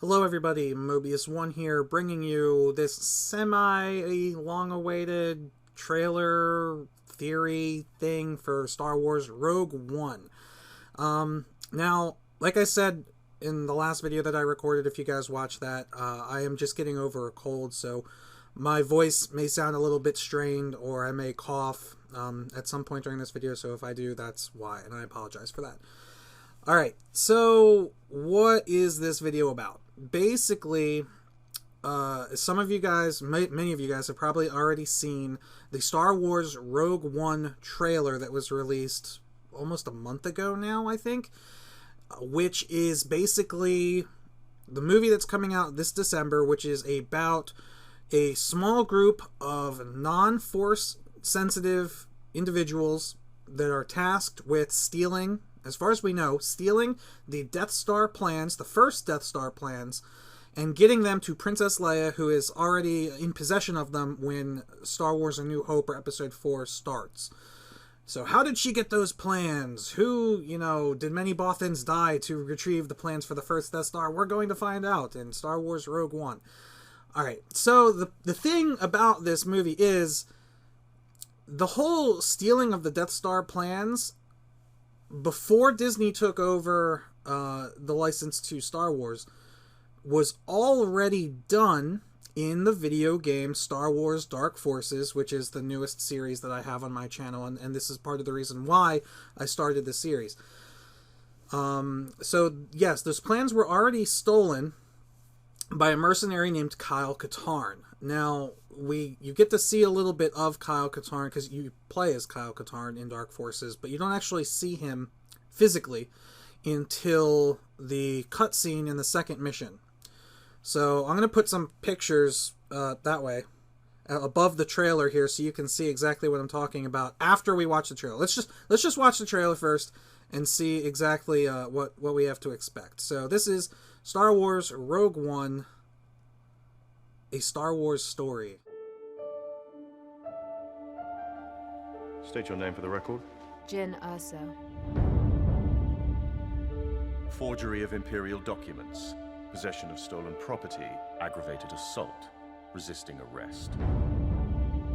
Hello everybody, Mobius1 here, bringing you this semi-long-awaited trailer theory thing for Star Wars Rogue One. Now, like I said in the last video that I recorded, if you guys watched that, I am just getting over a cold, so my voice may sound a little bit strained, or I may cough at some point during this video, so if I do, that's why, and I apologize for that. Alright, so what is this video about? Basically, some of you guys, many of you guys have probably already seen the Star Wars Rogue One trailer that was released almost a month ago now, I think, which is basically the movie that's coming out this December, which is about a small group of non-Force sensitive individuals that are tasked with stealing, as far as we know, stealing the Death Star plans, the first Death Star plans, and getting them to Princess Leia, who is already in possession of them when Star Wars A New Hope or Episode 4 starts. So how did she get those plans? Who, did many Bothans die to retrieve the plans for the first Death Star? We're going to find out in Star Wars Rogue One. Alright, so the thing about this movie is the whole stealing of the Death Star plans, before Disney took over the license to Star Wars, was already done in the video game Star Wars Dark Forces, which is the newest series that I have on my channel, and this is part of the reason why I started this series. So, yes, those plans were already stolen by a mercenary named Kyle Katarn. Now, you get to see a little bit of Kyle Katarn because you play as Kyle Katarn in Dark Forces, but you don't actually see him physically until the cutscene in the second mission. So I'm going to put some pictures that way above the trailer here, so you can see exactly what I'm talking about after we watch the trailer. Let's just watch the trailer first and see exactly what we have to expect. So this is Star Wars Rogue One, a Star Wars story. State your name for the record. Jin Urso. Forgery of Imperial documents, possession of stolen property, aggravated assault, resisting arrest.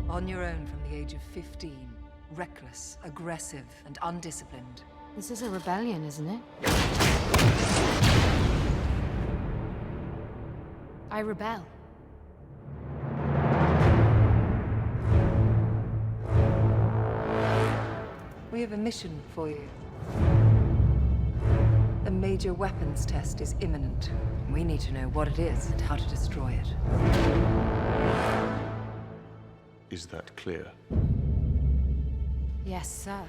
On your own from the age of 15, reckless, aggressive, and undisciplined. This is a rebellion, isn't it? I rebel. We have a mission for you. A major weapons test is imminent. We need to know what it is and how to destroy it. Is that clear? Yes, sir.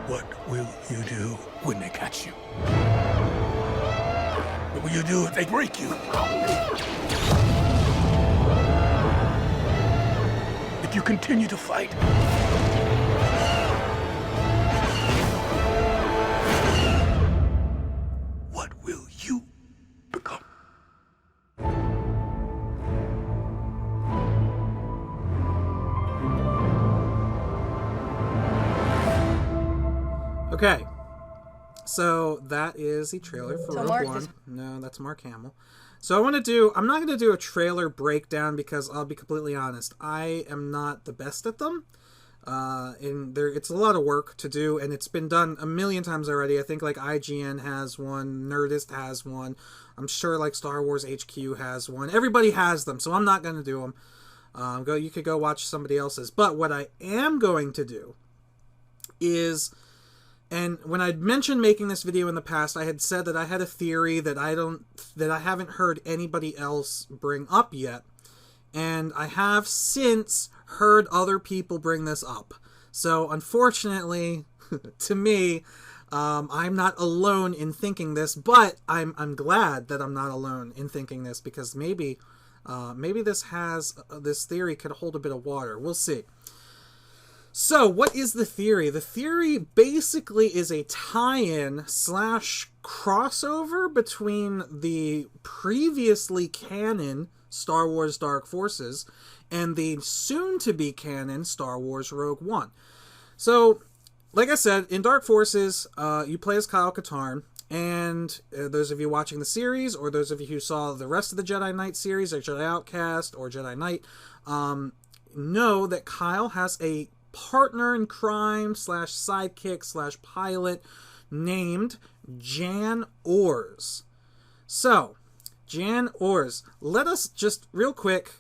What will you do when they catch you? What will you do if they break you? If you continue to fight? What will you become? Okay, so that is the trailer for So Rogue Mark One. is- No, that's Mark Hamill. So I'm not going to do a trailer breakdown because I'll be completely honest, I am not the best at them. It's a lot of work to do, and it's been done a million times already. I think like IGN has one, Nerdist has one. I'm sure like Star Wars HQ has one. Everybody has them, so I'm not going to do them. You could go watch somebody else's. But what I am going to do is, and when I'd mentioned making this video in the past, I had said that I had a theory that I haven't heard anybody else bring up yet. And I have since heard other people bring this up. So unfortunately, to me, I'm not alone in thinking this, but I'm glad that I'm not alone in thinking this, because maybe this theory could hold a bit of water. We'll see. So, what is the theory? The theory basically is a tie-in slash crossover between the previously canon Star Wars Dark Forces and the soon-to-be canon Star Wars Rogue One. So, like I said, in Dark Forces, you play as Kyle Katarn, and those of you watching the series, or those of you who saw the rest of the Jedi Knight series, like Jedi Outcast or Jedi Knight, know that Kyle has a partner in crime / sidekick / pilot named Jan Ors. So, Jan Ors, let us just real quick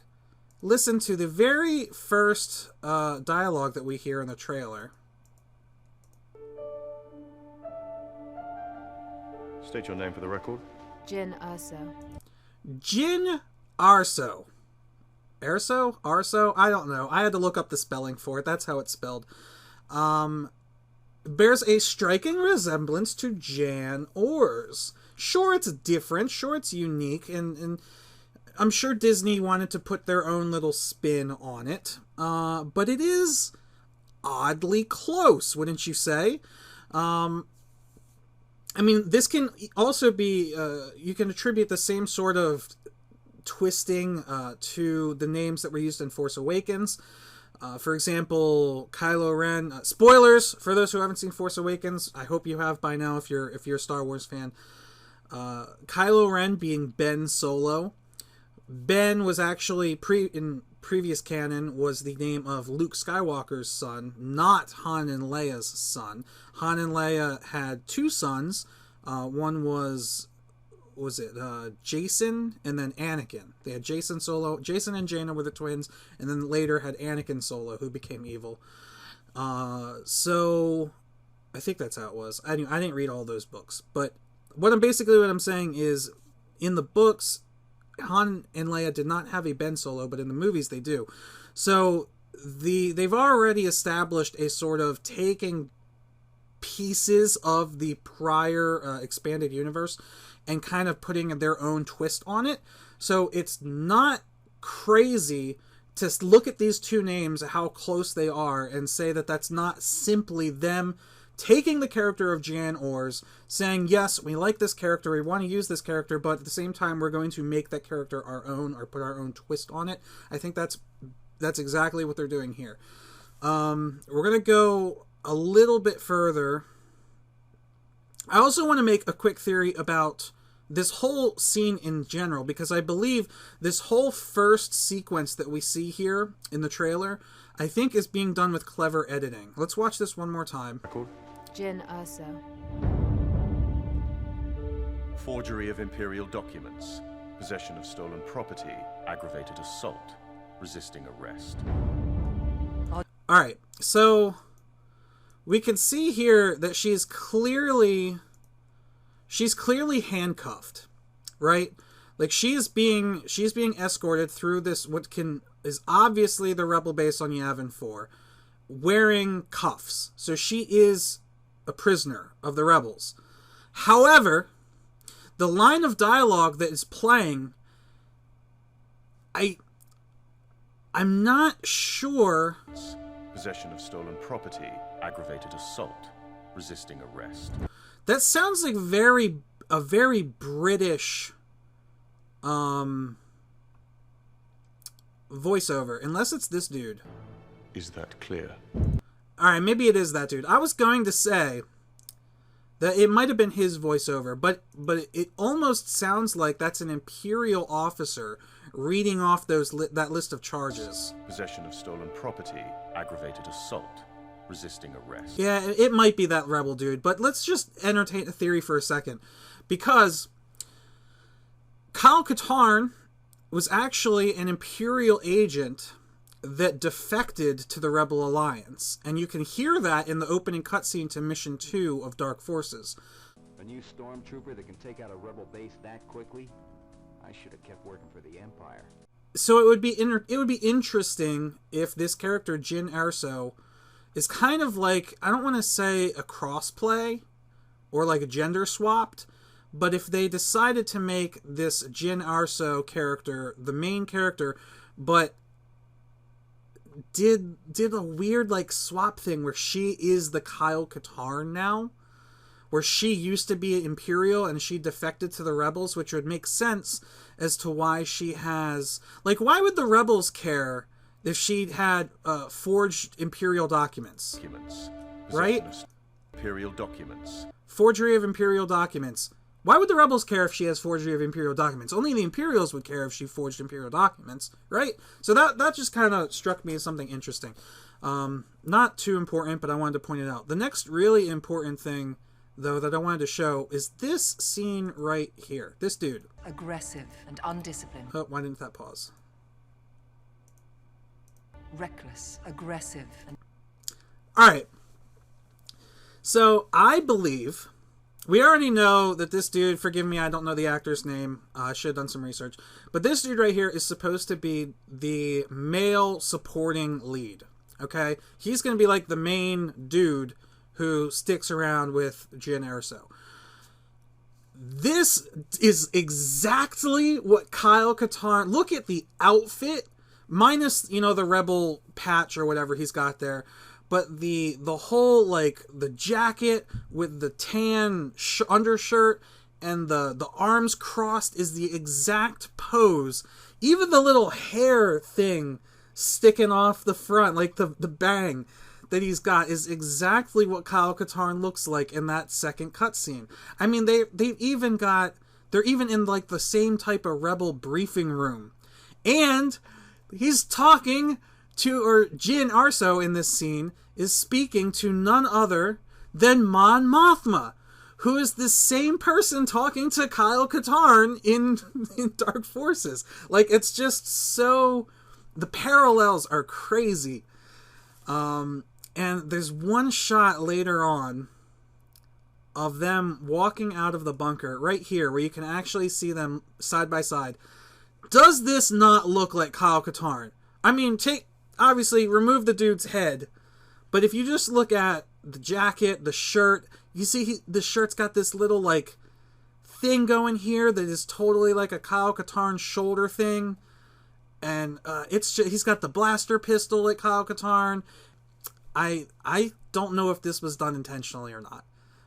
listen to the very first dialogue that we hear in the trailer. State your name for the record. Jin Urso. Jin Arso. Erso? Arso? I don't know. I had to look up the spelling for it. That's how it's spelled. Bears a striking resemblance to Jan Ors. Sure, it's different. Sure, it's unique. And I'm sure Disney wanted to put their own little spin on it. But it is oddly close, wouldn't you say? I mean, this can also be, you can attribute the same sort of twisting to the names that were used in Force Awakens. For example, Kylo Ren. Spoilers for those who haven't seen Force Awakens. I hope you have by now if you're a Star Wars fan. Kylo Ren being Ben Solo. Ben was actually in previous canon was the name of Luke Skywalker's son, not Han and Leia's son. Han and Leia had two sons. One was it Jason and then Anakin. They had Jason Solo. Jason and Jaina were the twins, and then later had Anakin Solo, who became evil. So I think that's how it was. I didn't read all those books, but what I'm saying is, in the books, Han and Leia did not have a Ben Solo, but in the movies they do. So they've already established a sort of taking pieces of the prior expanded universe and kind of putting their own twist on it. So it's not crazy to look at these two names, how close they are, and say that that's not simply them taking the character of Jan Ors, saying, yes, we like this character, we want to use this character, but at the same time, we're going to make that character our own, or put our own twist on it. I think that's exactly what they're doing here. We're going to go a little bit further. I also want to make a quick theory about this whole scene in general, because I believe this whole first sequence that we see here in the trailer, I think is being done with clever editing. Let's watch this one more time. Jin Urso. Forgery of Imperial documents, possession of stolen property, aggravated assault, resisting arrest. Alright, so we can see here that she's clearly handcuffed, right? Like she's being escorted through this is obviously the rebel base on Yavin 4, wearing cuffs. So she is a prisoner of the rebels. However, the line of dialogue that is playing, I'm not sure. Possession of stolen property, aggravated assault, resisting arrest. That sounds like a very British voiceover, unless it's this dude. Is that clear? Alright, maybe it is that dude. I was going to say that it might have been his voiceover, but it almost sounds like that's an Imperial officer reading off that list of charges. Possession of stolen property, aggravated assault, resisting arrest. Yeah, it might be that rebel dude, but let's just entertain a theory for a second. Because Kyle Katarn was actually an Imperial agent that defected to the Rebel Alliance. And you can hear that in the opening cutscene to Mission 2 of Dark Forces. A new stormtrooper that can take out a rebel base that quickly? I should have kept working for the Empire. So it would be interesting if this character, Jin Erso, is kind of like, I don't want to say a crossplay or like a gender swapped, but if they decided to make this Jin Erso character the main character, but did a weird like swap thing where she is the Kyle Katarn now, where she used to be Imperial and she defected to the Rebels, which would make sense as to why she has... Like, why would the Rebels care if she had forged Imperial documents? Right? Imperial documents. Forgery of Imperial documents. Why would the Rebels care if she has forgery of Imperial documents? Only the Imperials would care if she forged Imperial documents, right? So that just kind of struck me as something interesting. Not too important, but I wanted to point it out. The next really important thing, though, that I wanted to show is this scene right here. This dude. Aggressive and undisciplined. Oh, why didn't that pause? Reckless, aggressive, and... Alright. So, I believe... We already know that this dude, forgive me, I don't know the actor's name. I should have done some research. But this dude right here is supposed to be the male supporting lead. Okay? He's going to be like the main dude who sticks around with Jyn Erso. This is exactly what Kyle Katarn... Look at the outfit, minus, you know, the rebel patch or whatever he's got there. But the whole, like, the jacket with the tan undershirt and the arms crossed is the exact pose. Even the little hair thing sticking off the front, like the bang that he's got, is exactly what Kyle Katarn looks like in that second cutscene. I mean, they've even got... They're even in, like, the same type of rebel briefing room. And he's talking to... Or Jyn Erso in this scene is speaking to none other than Mon Mothma, who is the same person talking to Kyle Katarn in Dark Forces. Like, it's just so... The parallels are crazy. And there's one shot later on of them walking out of the bunker, right here, where you can actually see them side by side. Does this not look like Kyle Katarn? I mean, obviously, remove the dude's head, but if you just look at the jacket, the shirt, you see the shirt's got this little, like, thing going here that is totally like a Kyle Katarn shoulder thing. And he's got the blaster pistol like Kyle Katarn. I don't know if this was done intentionally or not.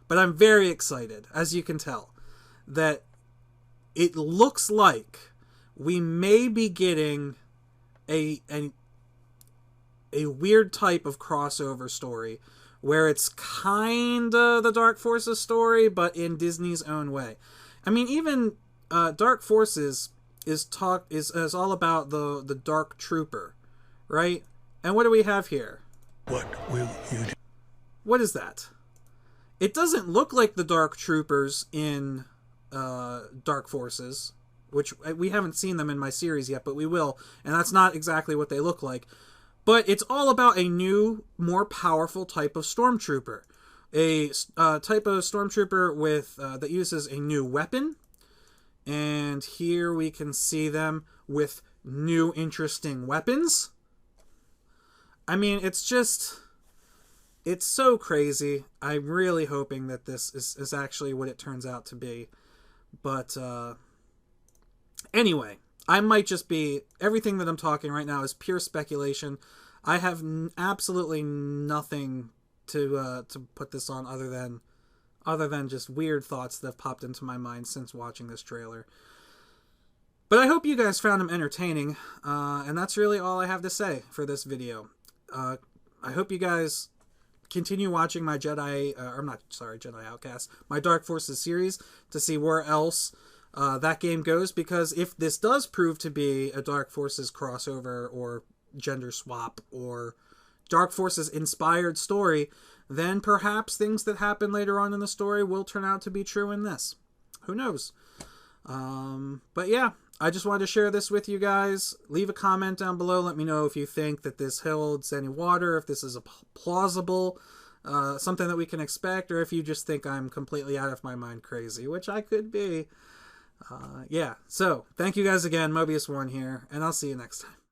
But I'm very excited, as you can tell, that it looks like we may be getting a weird type of crossover story where it's kinda the Dark Forces story, but in Disney's own way. I mean, even Dark Forces is all about the Dark Trooper, right? And what do we have here? What will you do? What is that? It doesn't look like the Dark Troopers in Dark Forces, which we haven't seen them in my series yet, but we will, and that's not exactly what they look like. But it's all about a new, more powerful type of stormtrooper. A type of stormtrooper with that uses a new weapon. And here we can see them with new, interesting weapons. I mean, it's so crazy. I'm really hoping that this is actually what it turns out to be. But anyway, I might just be... Everything that I'm talking right now is pure speculation. I have absolutely nothing to put this on other than just weird thoughts that have popped into my mind since watching this trailer. But I hope you guys found them entertaining, and that's really all I have to say for this video. I hope you guys continue watching my Jedi Outcast, my Dark Forces series, to see where else that game goes, because if this does prove to be a Dark Forces crossover or gender swap or Dark Forces inspired story, then perhaps things that happen later on in the story will turn out to be true in this. Who knows? But yeah, I just wanted to share this with you guys. Leave a comment down below. Let me know if you think that this holds any water, if this is a plausible something that we can expect, or if you just think I'm completely out of my mind crazy, which I could be. Yeah, so thank you guys again. Mobius1 here, and I'll see you next time.